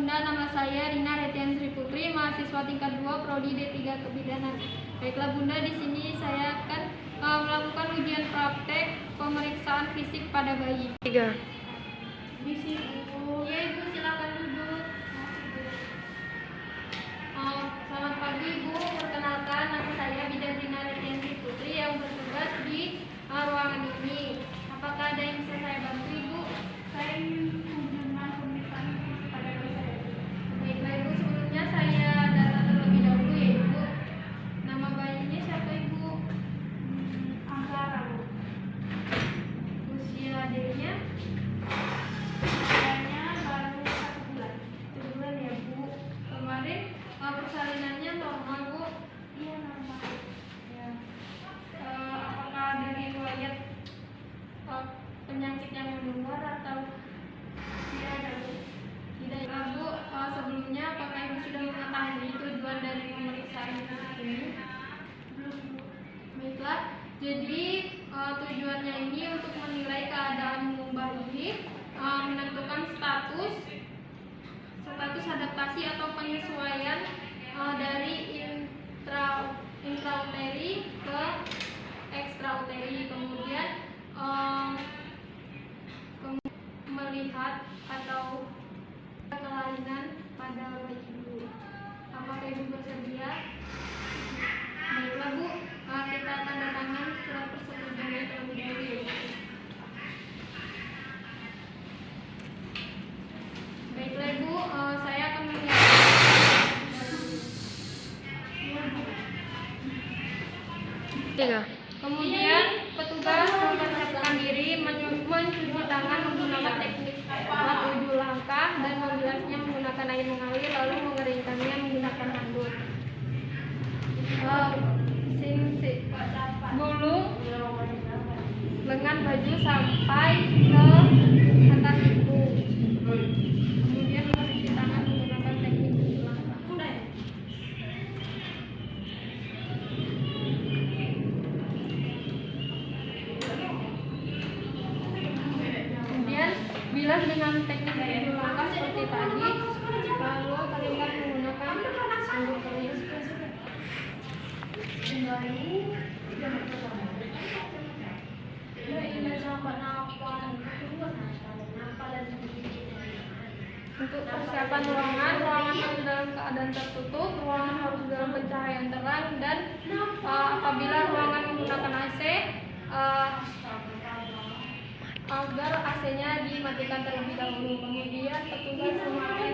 Bunda, nama saya Rina Retian Sri Putri, mahasiswa tingkat 2 Prodi D3 Kebidanan. Baiklah Bunda, di sini saya akan melakukan ujian praktek pemeriksaan fisik pada bayi. 3. Misi Ibu. Ya Ibu, silakan duduk. Selamat pagi Ibu, perkenalkan nama saya Bidan Rina Retian Sri Putri yang bertugas di ruangan ini. Apakah ada yang bisa saya bantu Ibu? Saya ingin menunjukkan pemeriksaan fisik pada bayi saya. Baiklah Ibu, sebelumnya saya data terlebih dahulu ya Ibu. Nama bayinya siapa Ibu? Ankara Bu. Usia adiknya? Usianya baru 1 bulan. 1 bulan ya Bu. Kemarin persalinannya normal Bu? Iya normal. Ya. Apakah ada riwayat penyakit yang menular atau tidak ada Bu? Tidak ya Bu. Sebelumnya apakah Ibu sudah mengetahui tujuan dari pemeriksaan fisik ini? Belum Bu. Baiklah, jadi tujuannya ini untuk menilai keadaan umum bayi, menentukan status adaptasi atau penyesuaian dari intrauteri ke ekstrauteri, kemudian melihat atau kelainan pada bayi Ibu. Apakah Ibu bersedia? Baiklah Bu, kita tanda tangan surat persetujuannya terlebih dahulu ya Bu. Baiklah Ibu, saya akan menyiapkan. Kemudian petugas mempersiapkan diri mencuci tangan menggunakan teknik 7 langkah dan membilasnya menggunakan air mengalir, lalu mengeringkannya menggunakan handuk. Gulung lengan baju sampai ke atas ibu. Kemudian mencuci tangan menggunakan teknik 7 langkah. Kemudian bilas dengan teknik 7 langkah seperti tadi, lalu keringkan menggunakan handuk kering. Untuk persiapan ruangan harus dalam keadaan tertutup, ruangan harus dalam pencahayaan terang, dan apabila ruangan menggunakan AC, agar AC-nya dimatikan terlebih dahulu. Kemudian petugas memakai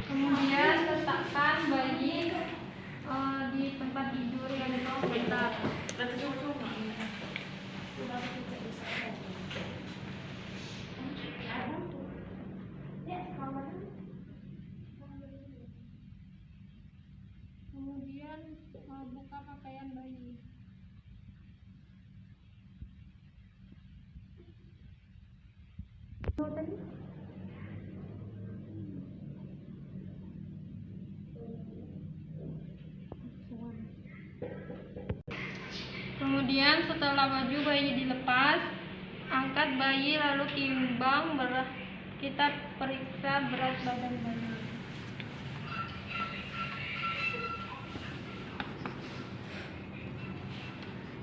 kemudian letakkan bayi di tempat tidur yang tersebar. Kemudian buka pakaian bayi. Kemudian setelah baju bayi dilepas, angkat bayi lalu timbang berat. Kita periksa berat badan bayi.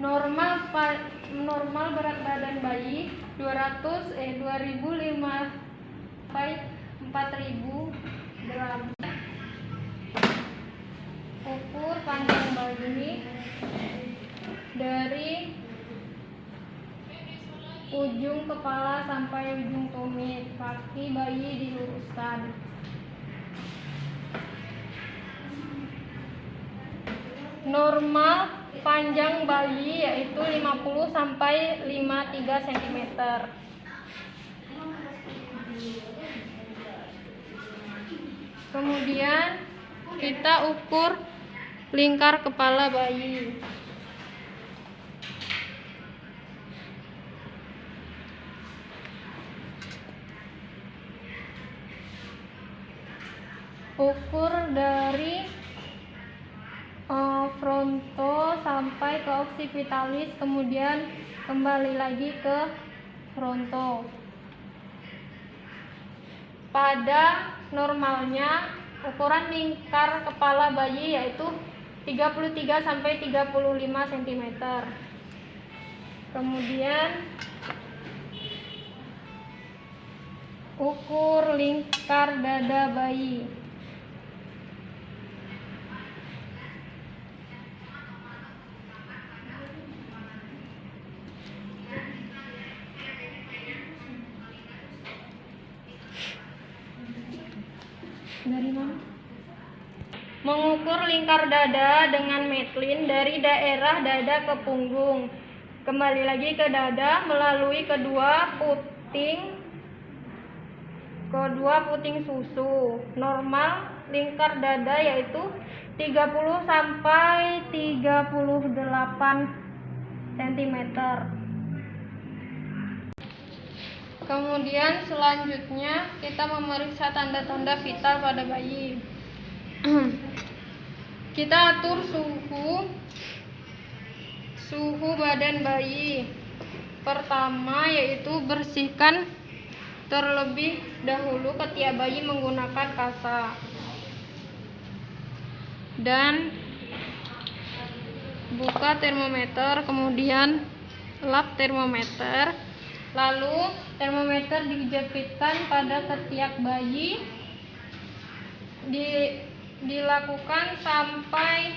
Normal berat badan bayi 2005 sampai 4000 gram. Ukur panjang bayi dari ujung kepala sampai ujung tumit. Kaki bayi diluruskan. Normal panjang bayi yaitu 50 sampai 53 cm. Kemudian kita ukur lingkar kepala bayi. Ukur dari fronto sampai ke occipitalis, kemudian kembali lagi ke fronto. Pada normalnya ukuran lingkar kepala bayi yaitu 33 sampai 35 cm. Kemudian ukur lingkar dada bayi. Dari mana? Mengukur lingkar dada dengan metlin dari daerah dada ke punggung. Kembali lagi ke dada melalui kedua puting susu. Normal lingkar dada yaitu 30 sampai 38 cm. Kemudian selanjutnya kita memeriksa tanda-tanda vital pada bayi. Kita atur suhu badan bayi. Pertama yaitu bersihkan terlebih dahulu ketiak bayi menggunakan kasa. Dan buka termometer, kemudian lap termometer. Lalu termometer dijepitkan pada ketiak bayi. Dilakukan sampai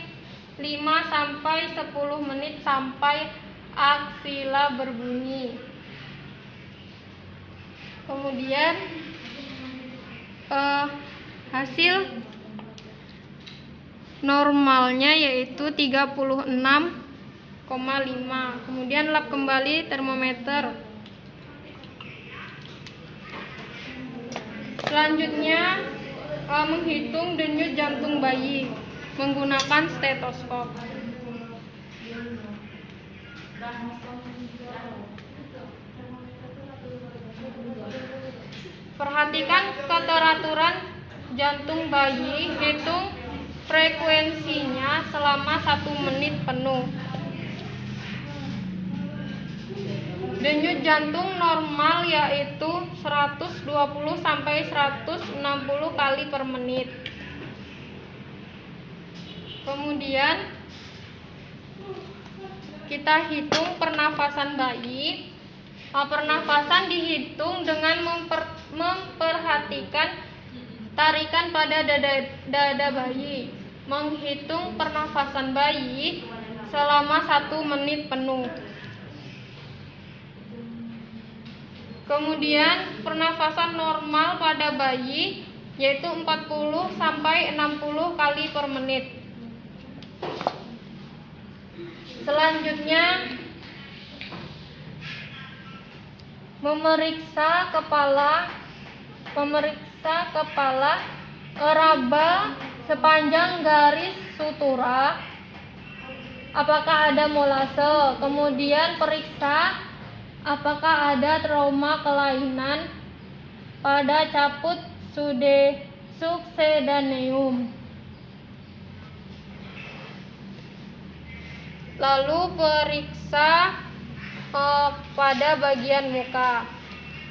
5 sampai 10 menit sampai aksila berbunyi. Kemudian hasil normalnya yaitu 36,5. Kemudian lap kembali termometer. Selanjutnya menghitung denyut jantung bayi menggunakan stetoskop. Perhatikan keteraturan jantung bayi, hitung frekuensinya selama 1 menit penuh. Denyut jantung normal yaitu 120 sampai 160 kali per menit. Kemudian kita hitung pernafasan bayi. Pernafasan dihitung dengan memperhatikan tarikan pada dada bayi. Menghitung pernafasan bayi selama 1 menit penuh. Kemudian pernafasan normal pada bayi yaitu 40 sampai 60 kali per menit. Selanjutnya memeriksa kepala, raba sepanjang garis sutura apakah ada molase. Kemudian periksa apakah ada trauma kelainan pada caput suksedaneum. Lalu periksa pada bagian muka.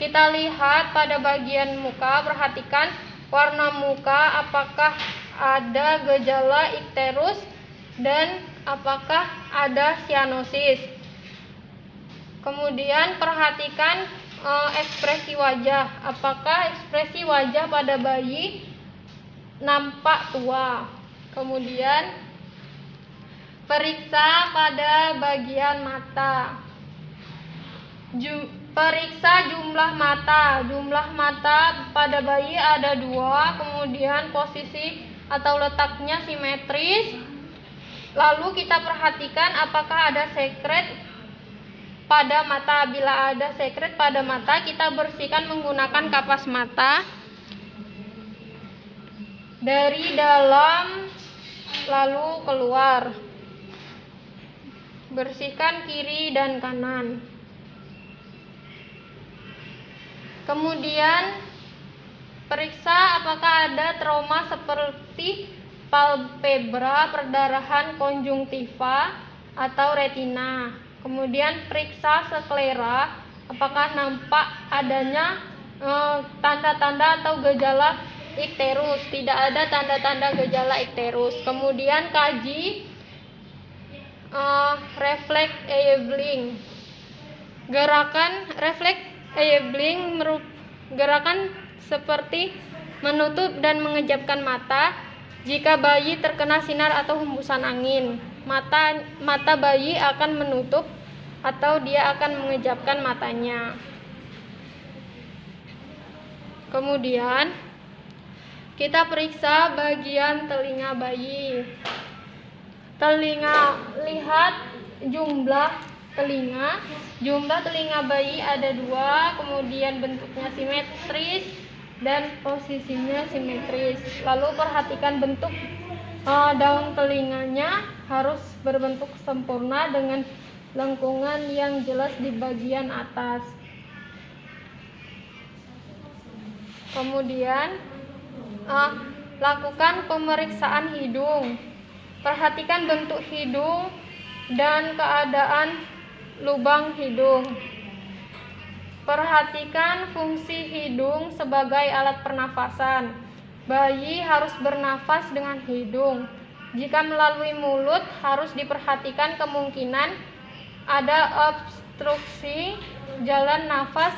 Kita lihat pada bagian muka, perhatikan warna muka, apakah ada gejala ikterus dan apakah ada sianosis. Kemudian perhatikan ekspresi wajah, apakah ekspresi wajah pada bayi nampak tua. Kemudian periksa pada bagian mata. Periksa jumlah mata. Jumlah mata pada bayi ada 2, kemudian posisi atau letaknya simetris. Lalu kita perhatikan apakah ada sekret pada mata. Bila ada sekret pada mata, kita bersihkan menggunakan kapas mata dari dalam lalu keluar. Bersihkan kiri dan kanan. Kemudian periksa apakah ada trauma seperti palpebra, perdarahan konjungtiva atau retina. Kemudian periksa sklera, apakah nampak adanya tanda-tanda atau gejala ikterus. Tidak ada tanda-tanda gejala ikterus. Kemudian kaji refleks enabling. Gerakan refleks enabling gerakan seperti menutup dan mengejapkan mata. Jika bayi terkena sinar atau hembusan angin, mata bayi akan menutup atau dia akan mengejapkan matanya. Kemudian kita periksa bagian telinga bayi. Lihat jumlah telinga. Jumlah telinga bayi ada 2, kemudian bentuknya simetris dan posisinya simetris. Lalu perhatikan bentuk daun telinganya harus berbentuk sempurna dengan lengkungan yang jelas di bagian atas. Kemudian lakukan pemeriksaan hidung. Perhatikan bentuk hidung dan keadaan lubang hidung. Perhatikan fungsi hidung sebagai alat pernafasan. Bayi harus bernafas dengan hidung. Jika melalui mulut, harus diperhatikan kemungkinan ada obstruksi jalan nafas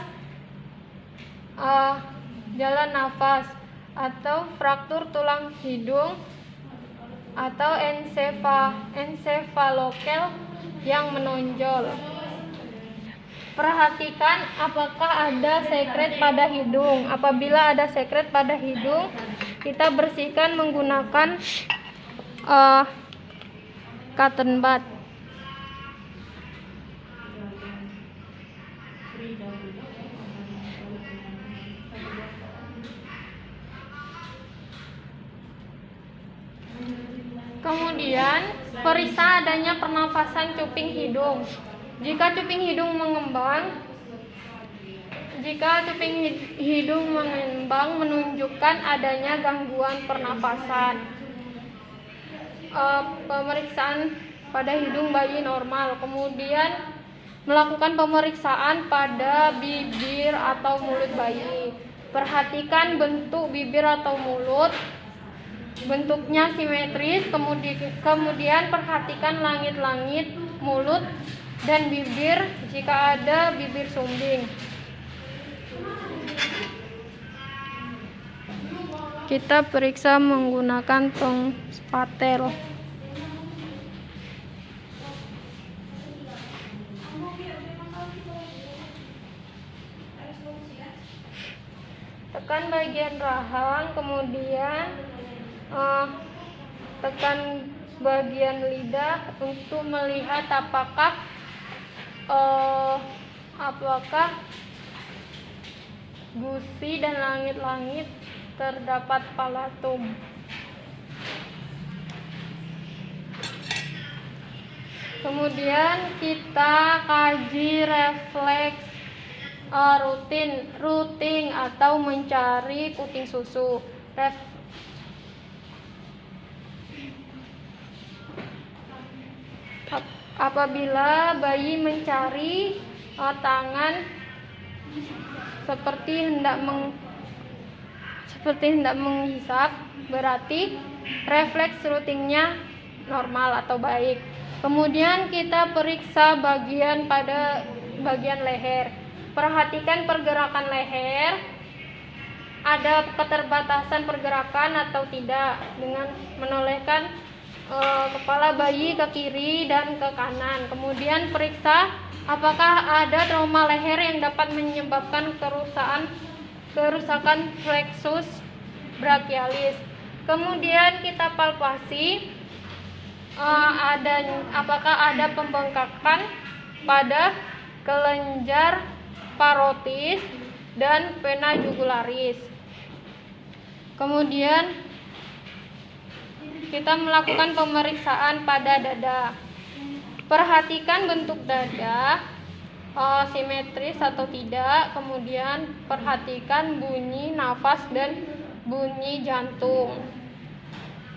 atau fraktur tulang hidung atau ensefalokel yang menonjol. Perhatikan apakah ada sekret pada hidung. Apabila ada sekret pada hidung, kita bersihkan menggunakan cotton bud. Kemudian periksa adanya pernafasan cuping hidung. Jika cuping hidung mengembang menunjukkan adanya gangguan pernafasan. Pemeriksaan pada hidung bayi normal. Kemudian melakukan pemeriksaan pada bibir atau mulut bayi. Perhatikan bentuk bibir atau mulut. Bentuknya simetris. Kemudian perhatikan langit-langit mulut dan bibir jika ada bibir sumbing. Kita periksa menggunakan tong spatel. Tekan bagian rahang, kemudian tekan bagian lidah untuk melihat apakah gusi dan langit-langit terdapat palatum. Kemudian kita kaji refleks routing atau mencari puting susu. Apabila bayi mencari tangan seperti hendak menghisap, berarti refleks routingnya normal atau baik. Kemudian kita periksa pada bagian leher. Perhatikan pergerakan leher, ada keterbatasan pergerakan atau tidak, dengan menolehkan kepala bayi ke kiri dan ke kanan. Kemudian periksa apakah ada trauma leher yang dapat menyebabkan kerusakan plexus brachialis. Kemudian kita palpasi apakah ada pembengkakan pada kelenjar parotis dan vena jugularis. Kemudian kita melakukan pemeriksaan pada dada. Perhatikan bentuk dada, simetris atau tidak. Kemudian perhatikan bunyi nafas dan bunyi jantung.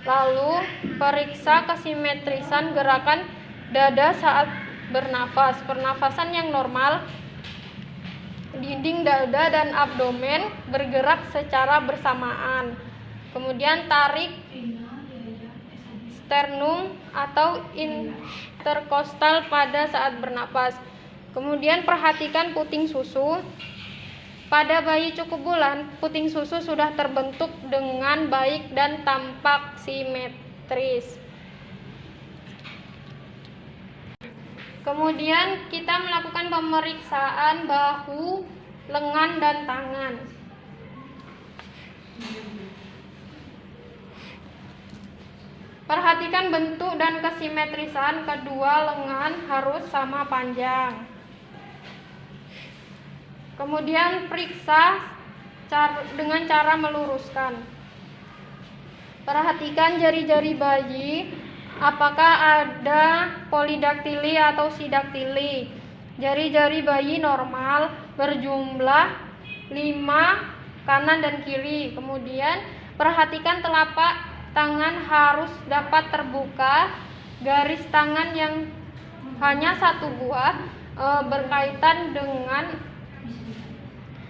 Lalu periksa kesimetrisan gerakan dada saat bernafas. Pernafasan yang normal, dinding dada dan abdomen bergerak secara bersamaan. Kemudian tarik sternum atau interkostal pada saat bernapas. Kemudian perhatikan puting susu. Pada bayi cukup bulan, puting susu sudah terbentuk dengan baik dan tampak simetris. Kemudian kita melakukan pemeriksaan bahu, lengan, dan tangan. Perhatikan bentuk dan kesimetrisan kedua lengan harus sama panjang. Kemudian periksa dengan cara meluruskan. Perhatikan jari-jari bayi, apakah ada polidaktili atau sidaktili. Jari-jari bayi normal berjumlah 5 kanan dan kiri. Kemudian perhatikan telapak tangan harus dapat terbuka. Garis tangan yang hanya satu buah berkaitan dengan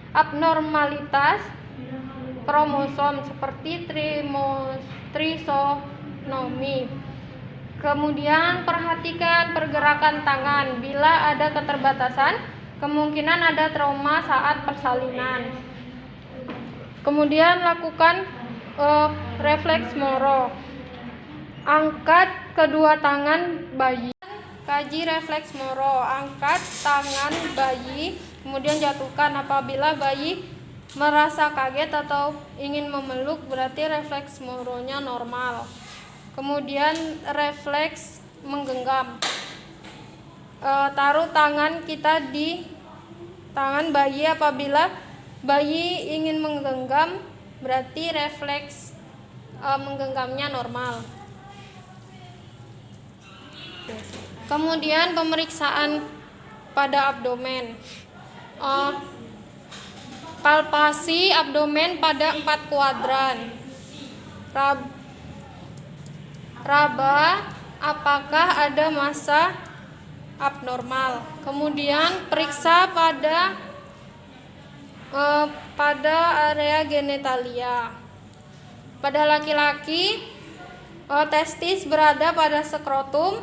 abnormalitas kromosom seperti trisomi. Kemudian perhatikan pergerakan tangan. Bila ada keterbatasan, kemungkinan ada trauma saat persalinan. Kemudian lakukan refleks Moro. Angkat kedua tangan bayi. Kaji refleks Moro. Angkat tangan bayi, kemudian jatuhkan. Apabila bayi merasa kaget atau ingin memeluk, berarti refleks Moronya normal. Kemudian refleks menggenggam. Taruh tangan kita di tangan bayi. Apabila bayi ingin menggenggam, berarti refleks menggenggamnya normal. Kemudian pemeriksaan pada abdomen. Palpasi abdomen pada 4 kuadran. Raba apakah ada massa abnormal. Kemudian periksa pada area genitalia. Pada laki-laki, testis berada pada skrotum,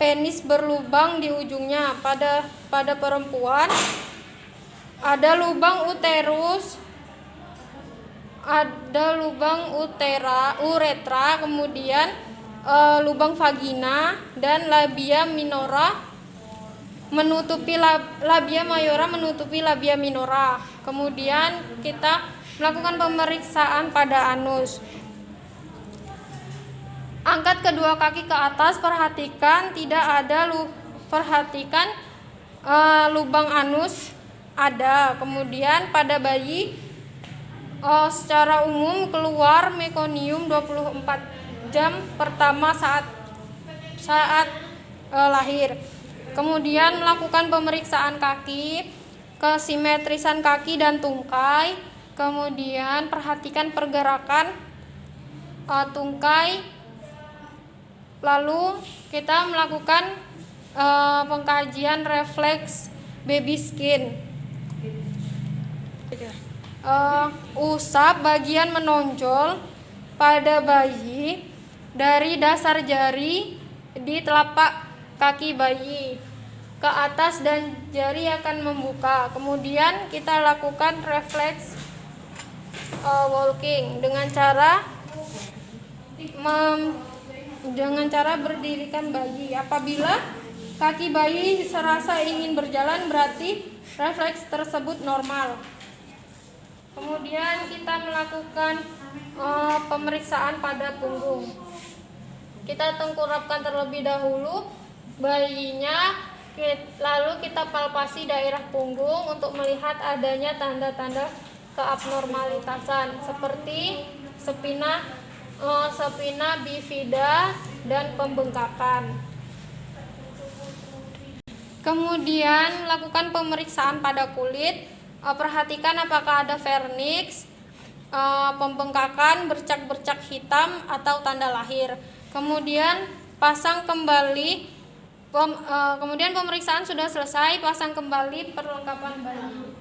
penis berlubang di ujungnya. Pada perempuan ada lubang uterus, ada lubang uretra, kemudian lubang vagina dan labia minora menutupi labia mayora menutupi labia minora. Kemudian kita melakukan pemeriksaan pada anus. Angkat kedua kaki ke atas, perhatikan lubang anus ada. Kemudian pada bayi secara umum keluar mekonium 24 jam pertama saat lahir. Kemudian melakukan pemeriksaan kaki, kesimetrisan kaki dan tungkai. Kemudian perhatikan pergerakan tungkai. Lalu kita melakukan pengkajian refleks baby skin. Usap bagian menonjol pada bayi dari dasar jari di telapak kaki bayi ke atas dan jari akan membuka. Kemudian kita lakukan refleks walking dengan cara berdirikan bayi. Apabila kaki bayi serasa ingin berjalan, berarti refleks tersebut normal. Kemudian kita melakukan pemeriksaan pada punggung. Kita tengkurapkan terlebih dahulu bayinya, lalu kita palpasi daerah punggung untuk melihat adanya tanda-tanda keabnormalitasan seperti spina bifida dan pembengkakan. Kemudian lakukan pemeriksaan pada kulit, perhatikan apakah ada vernix, pembengkakan, bercak-bercak hitam atau tanda lahir. Kemudian pasang kembali, kemudian pemeriksaan sudah selesai, pasang kembali perlengkapan bayi.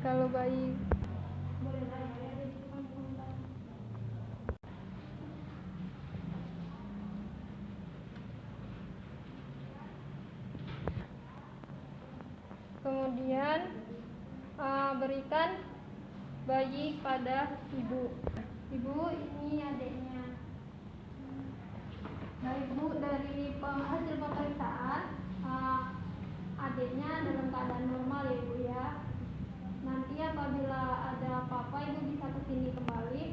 Kalau bayi kemudian berikan bayi pada ibu. Ibu, ini adiknya. Baik Bu, dari hasil pemeriksaan adiknya dalam keadaan normal ya Ibu ya. Nanti apabila ada apa-apa Ibu bisa kesini kembali.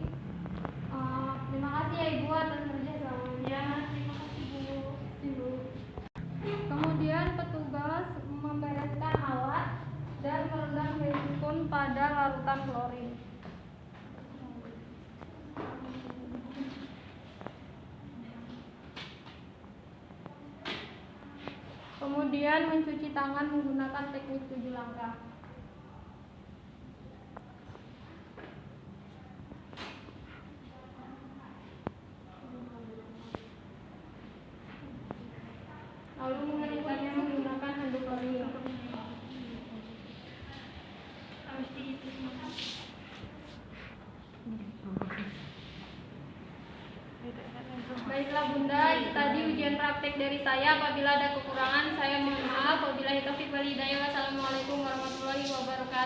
Terima kasih ya Ibu atas kerjasamanya. Terima kasih Bu. Ibu. Kemudian petugas membereskan alat dan merendam handphone pada larutan klorin. Kemudian mencuci tangan menggunakan teknik 7 langkah. Lalu mengeringkannya menggunakan handuk kering. Baiklah Bunda, itu tadi ujian praktek dari saya. Apabila ada kekurangan saya mohon maaf. Wabillahi taufiq wal hidayah. Wassalamualaikum warahmatullahi wabarakatuh.